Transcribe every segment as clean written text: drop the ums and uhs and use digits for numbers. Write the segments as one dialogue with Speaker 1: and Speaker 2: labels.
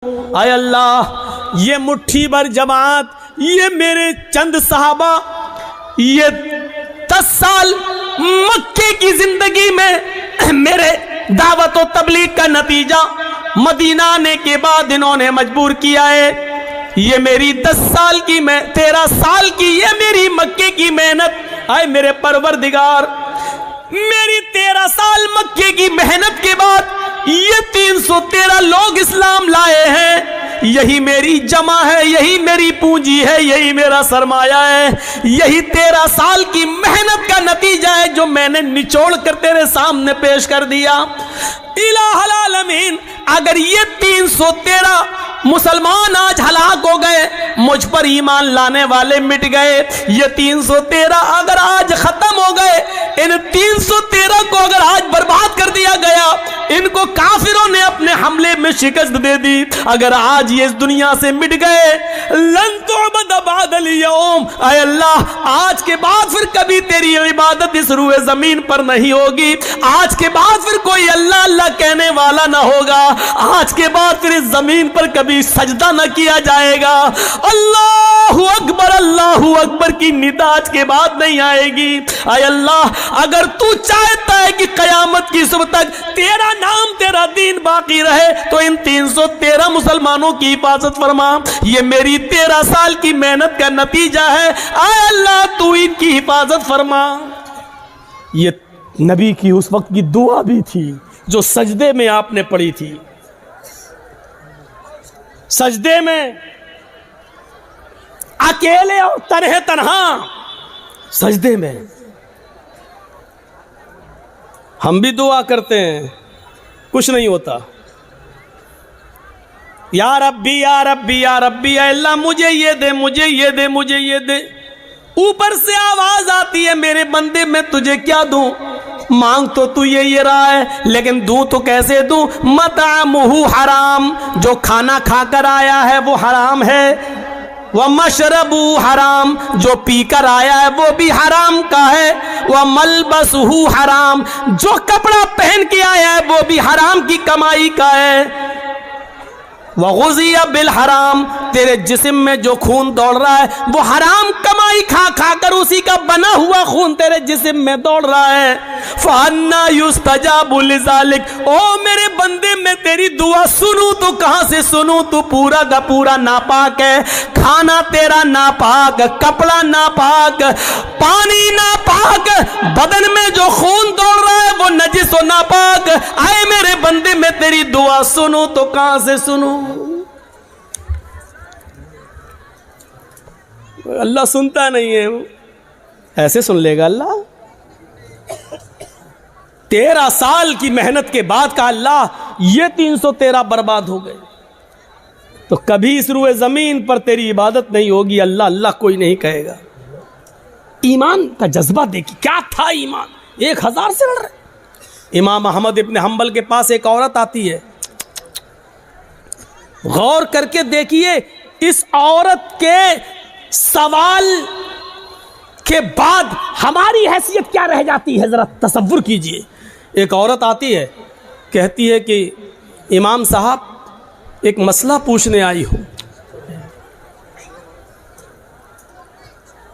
Speaker 1: आय अल्लाह ये मुट्ठी भर जमात, ये मेरे चंद सहाबा, ये 10 साल मक्के की जिंदगी में मेरे दावत और तबलीग का नतीजा मदीना आने के बाद इन्होंने मजबूर किया है। ये मेरी 10 साल की 13 साल की ये मेरी मक्के की मेहनत, आए मेरे परवरदिगार, मेरी 13 साल मक्के की मेहनत के बाद ये 313 लोग इस्लाम लाए हैं। यही मेरी जमा है, यही मेरी पूंजी है, यही मेरा सरमाया है, यही 13 साल की मेहनत का नतीजा है जो मैंने निचोड़ कर तेरे सामने पेश कर दिया। इलाहुल आलमीन, अगर ये 313 मुसलमान आज हलाक हो गए, मुझ पर ईमान लाने वाले मिट गए, ये 313 अगर आज खत्म हो गए, इन 313 को अगर आज बर्बाद कर दिया गया, इनको काफिरों ने अपने हमले में शिकस्त दे दी, अगर आज ये इस दुनिया से मिट गए, लन तुअबद बअदल यौम, आय अल्लाह आज के बाद फिर कभी तेरी इबादत इस रूए जमीन पर नहीं होगी। आज के बाद फिर कोई अल्लाह अल्लाह कहने वाला ना होगा। आज के बाद फिर इस जमीन पर कभी सजदा न किया जाएगा। अल्लाहु अकबर की निदा आज के बाद नहीं आएगी। आय अल्लाह अगर तू चाहता है कि कयामत की सुबह तक तेरा नाम तेरा दीन बाकी रहे, तो इन 313 मुसलमानों की हिफाजत फरमा। ये मेरी 13 साल की मेहनत का नतीजा है। आय अल्लाह तू इनकी हिफाजत फरमा। ये नबी की उस वक्त की दुआ भी थी जो सजदे में आपने पढ़ी थी। सजदे में अकेले और तन्हा सजदे में हम भी दुआ करते हैं, कुछ नहीं होता। या रब्बी या रब्बी या रब्बी, अल्लाह मुझे ये दे, मुझे ये दे, मुझे ये दे। ऊपर से आवाज आती है, मेरे बंदे मैं तुझे क्या दूं? मांग तो तू ये रहा है, लेकिन दूं तो कैसे दूं? मतअमुहु हराम, जो खाना खाकर आया है वो हराम है। व मशरबु हराम, जो पीकर आया है वो भी हराम का है। व मलबसहु हराम, जो कपड़ा पहन के आया है वो भी हराम की कमाई का है। वग़ुज़िया बिल हराम, तेरे जिस्म में जो खून दौड़ रहा है वो हराम कमाई खा खा कर उसी का बना हुआ खून तेरे जिस्म में दौड़ रहा है। फ़अन्ना युस्तजाबु लिज़ालिक, ओ मेरे बंदे मैं तेरी दुआ सुनूं तो कहां से सुनूं? तू पूरा का पूरा नापाक है। खाना तेरा नापाक, कपड़ा नापाक, पानी नापाक, बदन में जो खून दौड़ रहा है वो नजिस और नापाक। आए मेरे बंदे मैं तेरी दुआ सुनूं तो कहां से सुनूं? अल्लाह सुनता नहीं है, ऐसे सुन लेगा अल्लाह? 13 साल की मेहनत के बाद का अल्लाह ये 313 बर्बाद हो गए, तो कभी इस रूए जमीन पर तेरी इबादत नहीं होगी। अल्लाह अल्लाह कोई नहीं कहेगा। ईमान का जज्बा देखिए, क्या था ईमान। 1000 से लड़ रहे। इमाम अहमद इब्न हंबल के पास एक औरत आती है, गौर करके देखिए इस औरत के सवाल के बाद हमारी हैसियत क्या रह जाती है, जरा तसव्वुर कीजिए। एक औरत आती है, कहती है कि इमाम साहब एक मसला पूछने आई हूं।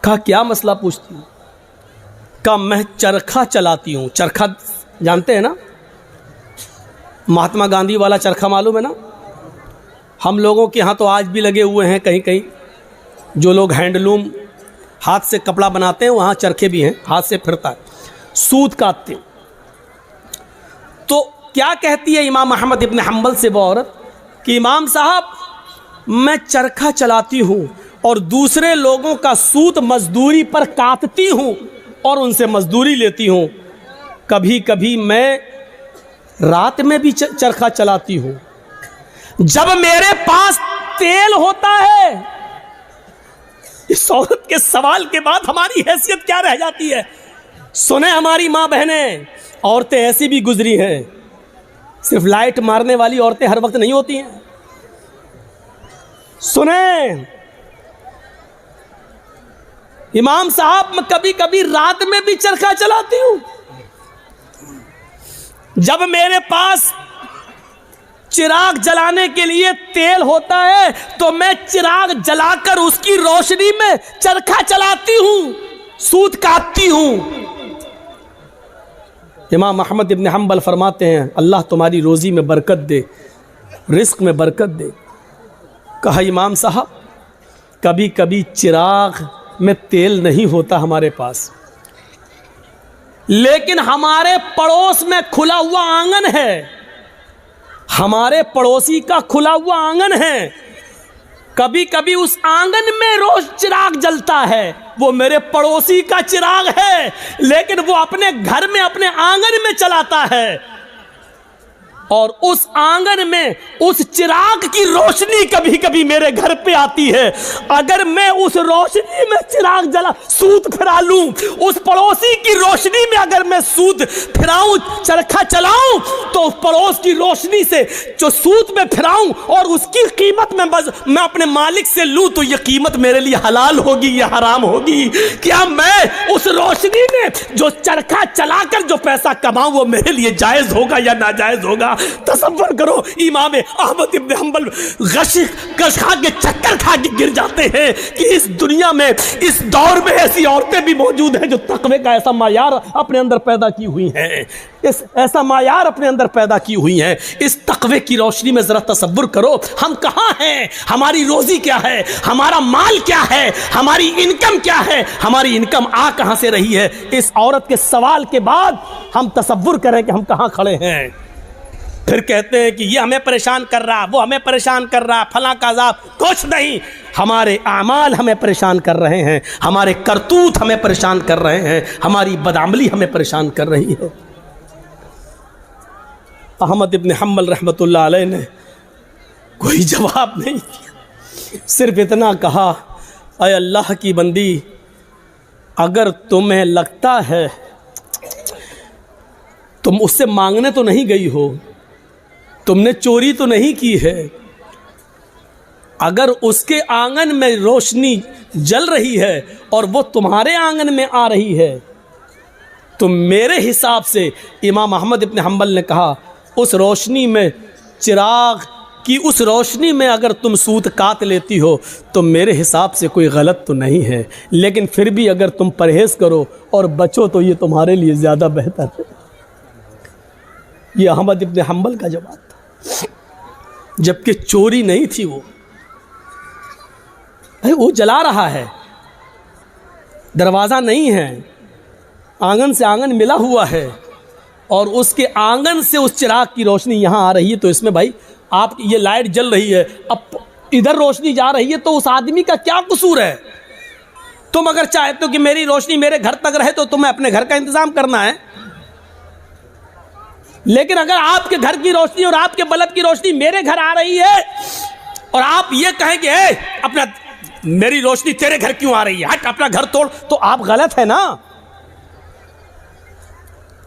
Speaker 1: कहा क्या मसला पूछती हूं? कहा मैं चरखा चलाती हूं। चरखा जानते हैं ना, महात्मा गांधी वाला चरखा मालूम है ना? हम लोगों के यहाँ तो आज भी लगे हुए हैं कहीं कहीं। जो लोग हैंडलूम हाथ से कपड़ा बनाते हैं वहाँ चरखे भी हैं, हाथ से फिरता है, सूत काटते हैं। तो क्या कहती है इमाम अहमद इब्न हंबल से वो औरत कि इमाम साहब मैं चरखा चलाती हूँ और दूसरे लोगों का सूत मजदूरी पर काटती हूँ और उनसे मजदूरी लेती हूँ। कभी कभी मैं रात में भी चरखा चलाती हूँ। जब मेरे पास तेल होता है। इस औरत के सवाल के बाद हमारी हैसियत क्या रह जाती है? सुने हमारी माँ बहनें, औरतें ऐसी भी गुजरी हैं। सिर्फ लाइट मारने वाली औरतें हर वक्त नहीं होती हैं। सुने इमाम साहब, मैं कभी कभी रात में भी चरखा चलाती हूं। जब मेरे पास चिराग जलाने के लिए तेल होता है तो मैं चिराग जलाकर उसकी रोशनी में चरखा चलाती हूं, सूत काटती हूं। इमाम अहमद इब्न हम्बल फरमाते हैं, अल्लाह तुम्हारी रोजी में बरकत दे, रिस्क में बरकत दे। कहा इमाम साहब, कभी कभी चिराग में तेल नहीं होता हमारे पास, लेकिन हमारे पड़ोस में खुला हुआ आंगन है, हमारे पड़ोसी का खुला हुआ आंगन है, कभी कभी उस आंगन में रोज चिराग जलता है, वो मेरे पड़ोसी का चिराग है, लेकिन वो अपने घर में अपने आंगन में चलाता है, और उस आंगन में उस चिराग की रोशनी कभी कभी मेरे घर पे आती है। अगर मैं उस रोशनी में चिराग जला सूत फिरा लूं, उस पड़ोसी की रोशनी में अगर मैं सूत फिराऊं, चरखा चलाऊं, तो उस पड़ोस की रोशनी से जो सूत में फिराऊं और उसकी कीमत में मैं अपने मालिक से लूं, तो ये कीमत मेरे लिए हलाल होगी या हराम होगी? क्या मैं उस रोशनी में जो चरखा चलाकर जो पैसा कमाऊं वो मेरे लिए जायज होगा या नाजायज होगा? तसव्वुर करो, इमाम अहमद इब्न हम्बल गश खा के चक्कर खा के गिर जाते हैं कि इस दुनिया में इस दौर में ऐसी औरतें भी मौजूद हैं जो तकवे का ऐसा मायार अपने अंदर पैदा की हुई हैं, इस ऐसा मायार अपने अंदर पैदा की हुई हैं। इस तकवे की रोशनी में जरा तसव्वुर करो, हम कहाँ हैं, हमारी रोजी क्या है, हमारा माल क्या है, हमारी इनकम क्या है, हमारी इनकम आ कहाँ से रही है। इस औरत के सवाल के बाद हम तसव्वुर करें कि हम कहाँ खड़े हैं। फिर कहते हैं कि ये हमें परेशान कर रहा, वो हमें परेशान कर रहा, फला का अज़ाब। कुछ नहीं, हमारे आमाल हमें परेशान कर रहे हैं, हमारे करतूत हमें परेशान कर रहे हैं, हमारी बदअमली हमें परेशान कर रही है। अहमद इब्न हम्बल रहमतुल्लाह अलैह ने कोई जवाब नहीं दिया, सिर्फ इतना कहा, ऐ अल्लाह की बंदी, अगर तुम्हें लगता है तुम उससे मांगने तो नहीं गई हो, तुमने चोरी तो नहीं की है, अगर उसके आंगन में रोशनी जल रही है और वो तुम्हारे आंगन में आ रही है, तो मेरे हिसाब से इमाम अहमद इब्न हम्बल ने कहा, उस रोशनी में, चिराग की उस रोशनी में अगर तुम सूत काट लेती हो तो मेरे हिसाब से कोई गलत तो नहीं है, लेकिन फिर भी अगर तुम परहेज़ करो और बचो तो ये तुम्हारे लिए ज़्यादा बेहतर है। ये अहमद इब्न हम्बल का जवाब था, जबकि चोरी नहीं थी। वो जला रहा है, दरवाज़ा नहीं है, आंगन से आंगन मिला हुआ है, और उसके आंगन से उस चिराग की रोशनी यहाँ आ रही है, तो इसमें भाई आप ये लाइट जल रही है, अब इधर रोशनी जा रही है, तो उस आदमी का क्या कसूर है? तुम अगर चाहते हो कि मेरी रोशनी मेरे घर तक रहे तो तुम्हें अपने घर का इंतजाम करना है, लेकिन अगर आपके घर की रोशनी और आपके बल्ब की रोशनी मेरे घर आ रही है और आप ये कहें कि अपना मेरी रोशनी तेरे घर क्यों आ रही है, हट अपना घर तोड़, तो आप गलत है ना।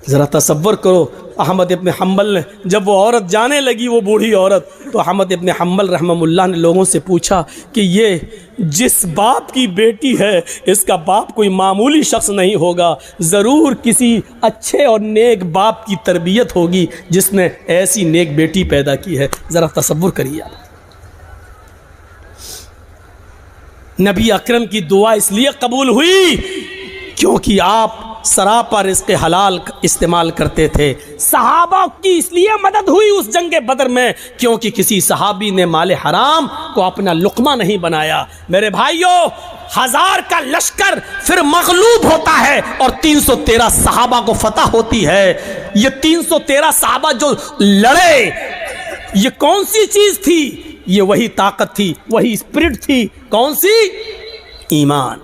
Speaker 1: जरा तसव्वुर करो, अहमद इब्न हम्बल ने जब वो औरत जाने लगी, वो बूढ़ी औरत, तो अहमद इब्न हम्बल रहमहुल्लाह ने लोगों से पूछा कि ये जिस बाप की बेटी है, इसका बाप कोई मामूली शख्स नहीं होगा, ज़रूर किसी अच्छे और नेक बाप की तरबियत होगी जिसने ऐसी नेक बेटी पैदा की है। ज़रा तसव्वुर करिए आप। नबी अकरम की दुआ इसलिए कबूल हुई क्योंकि आप सरापा रिज़्क़ हलाल इस्तेमाल करते थे। सहाबा की इसलिए मदद हुई उस जंग बदर में क्योंकि किसी सहाबी ने माले हराम को अपना लुक़मा नहीं बनाया। मेरे भाइयों, 1000 का लश्कर फिर मग़लूब होता है और 313 सहाबा को फतह होती है। ये 313 सहाबा जो लड़े, ये कौन सी चीज़ थी? ये वही ताकत थी, वही स्पिरिट थी। कौन सी? ईमान।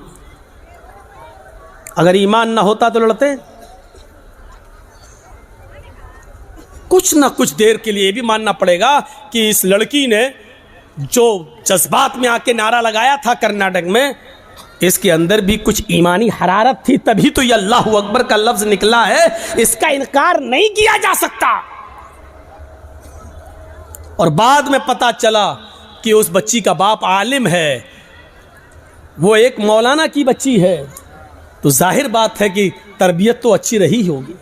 Speaker 1: अगर ईमान ना होता तो लड़ते? कुछ ना कुछ देर के लिए भी मानना पड़ेगा कि इस लड़की ने जो जज्बात में आके नारा लगाया था कर्नाटक में, इसके अंदर भी कुछ ईमानी हरारत थी, तभी तो ये अल्लाहु अकबर का लफ्ज निकला है। इसका इनकार नहीं किया जा सकता। और बाद में पता चला कि उस बच्ची का बाप आलिम है, वो एक मौलाना की बच्ची है, तो जाहिर बात है कि तरबियत तो अच्छी रही होगी।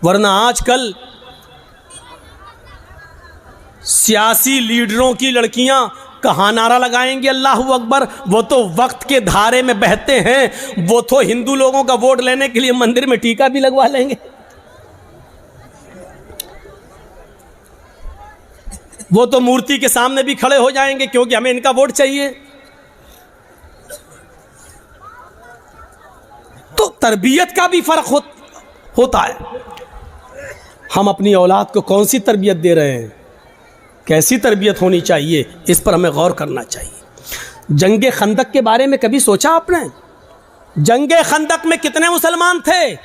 Speaker 1: वरना आजकल सियासी लीडरों की लड़कियां कहाँ नारा लगाएंगी अल्लाह अकबर? वो तो वक्त के धारे में बहते हैं, वो तो हिंदू लोगों का वोट लेने के लिए मंदिर में टीका भी लगवा लेंगे। वो तो मूर्ति के सामने भी खड़े हो जाएंगे क्योंकि हमें इनका वोट चाहिए। तो तरबियत का भी फर्क होता है। हम अपनी औलाद को कौन सी तरबियत दे रहे हैं, कैसी तरबियत होनी चाहिए, इस पर हमें गौर करना चाहिए। जंगे खंदक के बारे में कभी सोचा आपने? जंगे खंदक में कितने मुसलमान थे?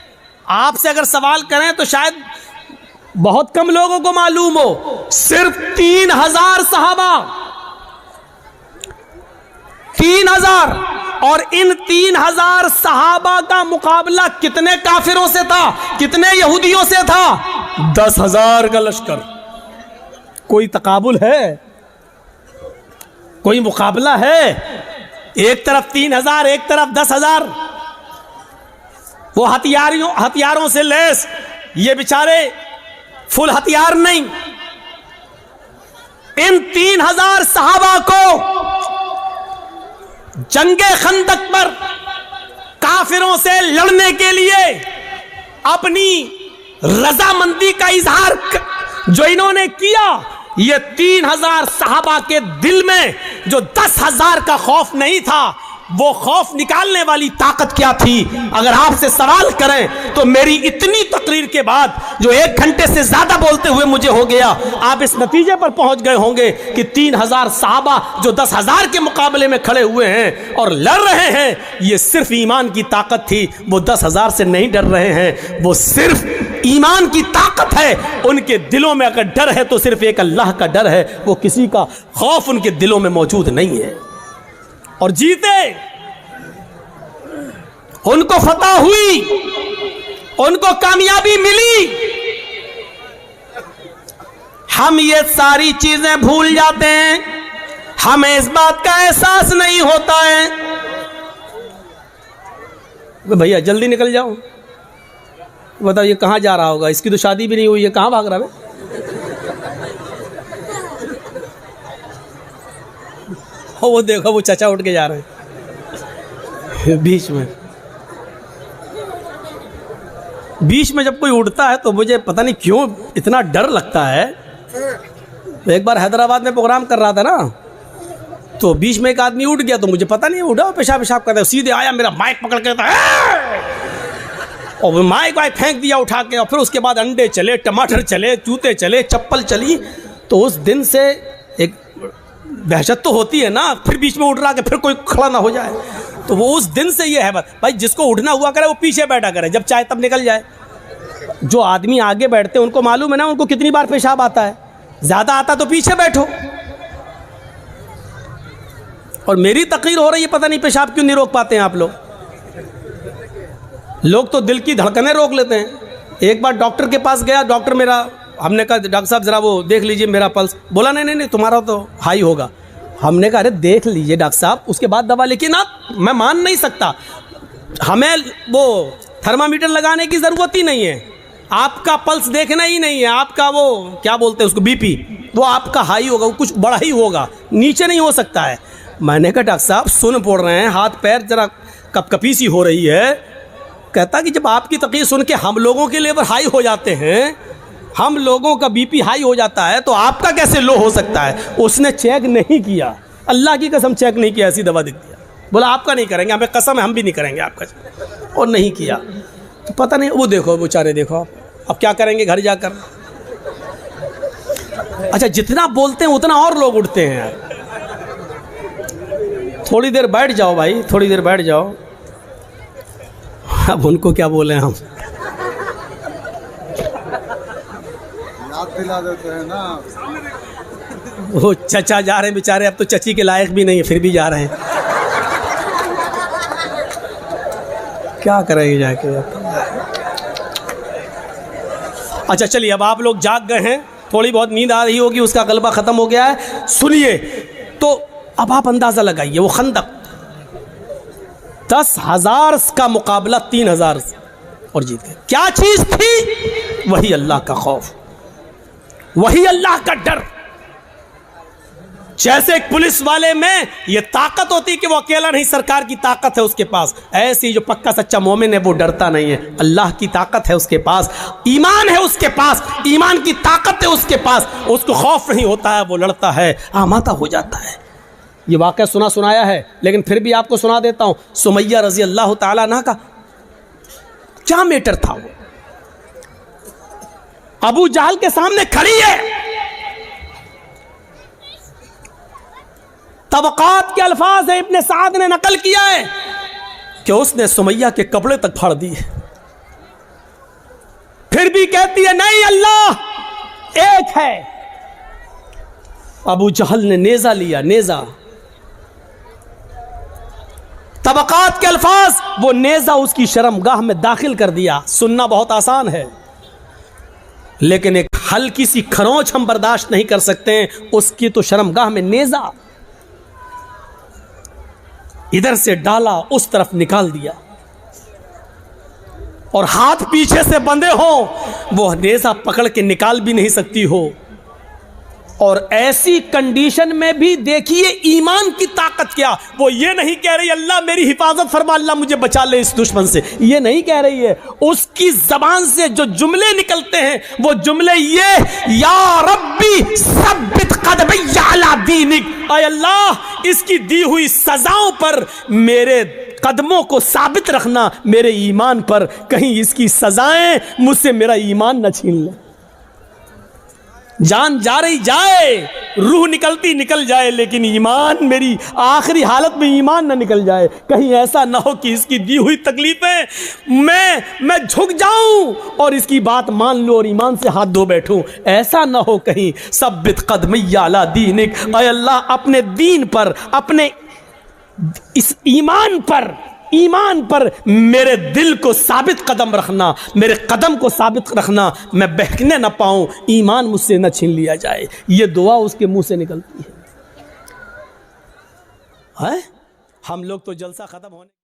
Speaker 1: आपसे अगर सवाल करें तो शायद बहुत कम लोगों को मालूम हो। सिर्फ 3000 सहाबा, 3000, और इन 3000 सहाबा का मुकाबला कितने काफिरों से था, कितने यहूदियों से था? 10,000 का लश्कर। कोई तकाबुल है? कोई मुकाबला है? एक तरफ 3000, एक तरफ 10,000। वो हथियारों से लैस, ये बेचारे फुल हथियार नहीं। इन 3000 सहाबा को जंगे खंदक पर काफिरों से लड़ने के लिए अपनी रजामंदी का इजहार जो इन्होंने किया, ये 3000 सहाबा के दिल में जो 10,000 का खौफ नहीं था, वो खौफ निकालने वाली ताकत क्या थी? अगर आपसे सवाल करें तो मेरी इतनी तकरीर के बाद जो 1 घंटे से ज्यादा बोलते हुए मुझे हो गया, आप इस नतीजे पर पहुंच गए होंगे कि 3000 सहाबा जो 10,000 के मुकाबले में खड़े हुए हैं और लड़ रहे हैं, ये सिर्फ ईमान की ताकत थी। वो 10,000 से नहीं डर रहे हैं, वो सिर्फ ईमान की ताकत है। उनके दिलों में अगर डर है तो सिर्फ एक अल्लाह का डर है, वो किसी का खौफ उनके दिलों में मौजूद नहीं है। और जीते, उनको फतह हुई, उनको कामयाबी मिली। हम ये सारी चीजें भूल जाते हैं, हमें इस बात का एहसास नहीं होता है। भैया जल्दी निकल जाओ, बताओ ये कहां जा रहा होगा? इसकी तो शादी भी नहीं हुई है, कहां भाग रहा है? वो देखो वो चाचा उठ के जा रहे हैं। बीच में जब कोई उठता है तो मुझे पता नहीं क्यों इतना डर लगता है। एक बार हैदराबाद में प्रोग्राम कर रहा था ना, तो बीच में एक आदमी उठ गया, तो मुझे पता नहीं उठा, पेशाब करता है, सीधे आया, मेरा माइक पकड़ के और माइक वाइक फेंक दिया उठा के। और फिर उसके बाद अंडे चले, टमाटर चले, जूते चले, चप्पल चली। तो उस दिन से एक दहशत तो होती है ना, फिर बीच में उठ रहा कि फिर कोई खड़ा ना हो जाए। तो वो उस दिन से ये है बात, भाई जिसको उठना हुआ करे वो पीछे बैठा करे, जब चाहे तब निकल जाए। जो आदमी आगे बैठते हैं उनको मालूम है ना उनको कितनी बार पेशाब आता है, ज्यादा आता तो पीछे बैठो। और मेरी तकरीर हो रही है, पता नहीं पेशाब क्यों नहीं रोक पाते हैं आप लोग। लोग तो दिल की धड़कनें रोक लेते हैं। एक बार डॉक्टर के पास गया, डॉक्टर मेरा, हमने कहा डॉक्टर साहब जरा वो देख लीजिए मेरा पल्स। बोला नहीं तुम्हारा तो हाई होगा। हमने कहा अरे देख लीजिए डॉक्टर साहब, उसके बाद दवा। लेकिन आप, मैं मान नहीं सकता, हमें वो थर्मामीटर लगाने की ज़रूरत ही नहीं है, आपका पल्स देखना ही नहीं है, आपका वो क्या बोलते हैं उसको, बीपी, वो आपका हाई होगा, वो कुछ बड़ा ही होगा, नीचे नहीं हो सकता है। मैंने कहा डॉक्टर साहब सुन पड़ रहे हैं, हाथ पैर जरा कपकपी सी हो रही है। कहता कि जब आपकी तकलीफ सुन के हम लोगों के लेवल हाई हो जाते हैं, हम लोगों का बीपी हाई हो जाता है, तो आपका कैसे लो हो सकता है? उसने चेक नहीं किया, अल्लाह की कसम चेक नहीं किया, ऐसी दवा दे दिया। बोला आपका नहीं करेंगे, हमें कसम है हम भी नहीं करेंगे आपका, और नहीं किया। तो पता नहीं, वो देखो बेचारे, देखो अब क्या करेंगे घर जाकर। अच्छा जितना बोलते हैं उतना और लोग उठते हैं यार। थोड़ी देर बैठ जाओ भाई, थोड़ी देर बैठ जाओ। अब उनको क्या बोले हम,
Speaker 2: दिला देते हैं ना।
Speaker 1: वो चचा जा रहे हैं बेचारे, अब तो चची के लायक भी नहीं है, फिर भी जा रहे हैं। क्या करेंगे जाके। अच्छा चलिए, अब आप लोग जाग गए हैं, थोड़ी बहुत नींद आ रही होगी, उसका गलबा खत्म हो गया है। सुनिए, तो अब आप अंदाजा लगाइए, वो खंदक 10,000 का मुकाबला 3,000 और जीत गए। क्या चीज थी? वही अल्लाह का खौफ, वही अल्लाह का डर। जैसे एक पुलिस वाले में ये ताकत होती कि वो अकेला नहीं, सरकार की ताकत है उसके पास, ऐसी जो पक्का सच्चा मोमिन है वो डरता नहीं है, अल्लाह की ताकत है उसके पास, ईमान है उसके पास, ईमान की ताकत है उसके पास, उसको खौफ नहीं होता है, वो लड़ता है, आमादा हो जाता है। ये वाक़या सुनाया है, लेकिन फिर भी आपको सुना देता हूँ। सुमैया रजी अल्लाह ताला अन्हा का क्या मैटर था, वो अबू जहल के सामने खड़ी है, तबक़ात के अल्फाज है, इब्ने साद ने नकल किया है कि उसने सुमैया के कपड़े तक फाड़ दिए, फिर भी कहती है नहीं अल्लाह एक है। अबू जहल ने नेजा लिया, नेजा, तबक़ात के अल्फाज, वो नेजा उसकी शर्मगाह में दाखिल कर दिया। सुनना बहुत आसान है, लेकिन एक हल्की सी खरोंच हम बर्दाश्त नहीं कर सकते हैं, उसकी तो शर्मगाह में नेजा, इधर से डाला उस तरफ निकाल दिया, और हाथ पीछे से बंधे हो, वो नेजा पकड़ के निकाल भी नहीं सकती हो। और ऐसी कंडीशन में भी देखिए ईमान की ताकत क्या, वो ये नहीं कह रही अल्लाह मेरी हिफाजत फरमा, अल्लाह मुझे बचा ले इस दुश्मन से, ये नहीं कह रही है। उसकी जबान से जो जुमले निकलते हैं वो जुमले ये, या रब्बी सब्बित क़दमी अला दीनिक, ऐ अल्लाह इसकी दी हुई सजाओं पर मेरे कदमों को साबित रखना, मेरे ईमान पर, कहीं इसकी सजाएं मुझसे मेरा ईमान न छीन ले। जान जा रही जाए, रूह निकलती निकल जाए, लेकिन ईमान, मेरी आखिरी हालत में ईमान ना निकल जाए। कहीं ऐसा ना हो कि इसकी दी हुई तकलीफें मैं झुक जाऊं और इसकी बात मान लूं और ईमान से हाथ धो बैठूं, ऐसा ना हो कहीं। सब्बित क़दमी अला दीनिक, ऐ अल्लाह अपने दीन पर, अपने इस ईमान पर मेरे दिल को साबित कदम रखना, मेरे कदम को साबित रखना, मैं बहकने न पाऊं, ईमान मुझसे न छीन लिया जाए। ये दुआ उसके मुंह से निकलती है। हम लोग तो जलसा खत्म होने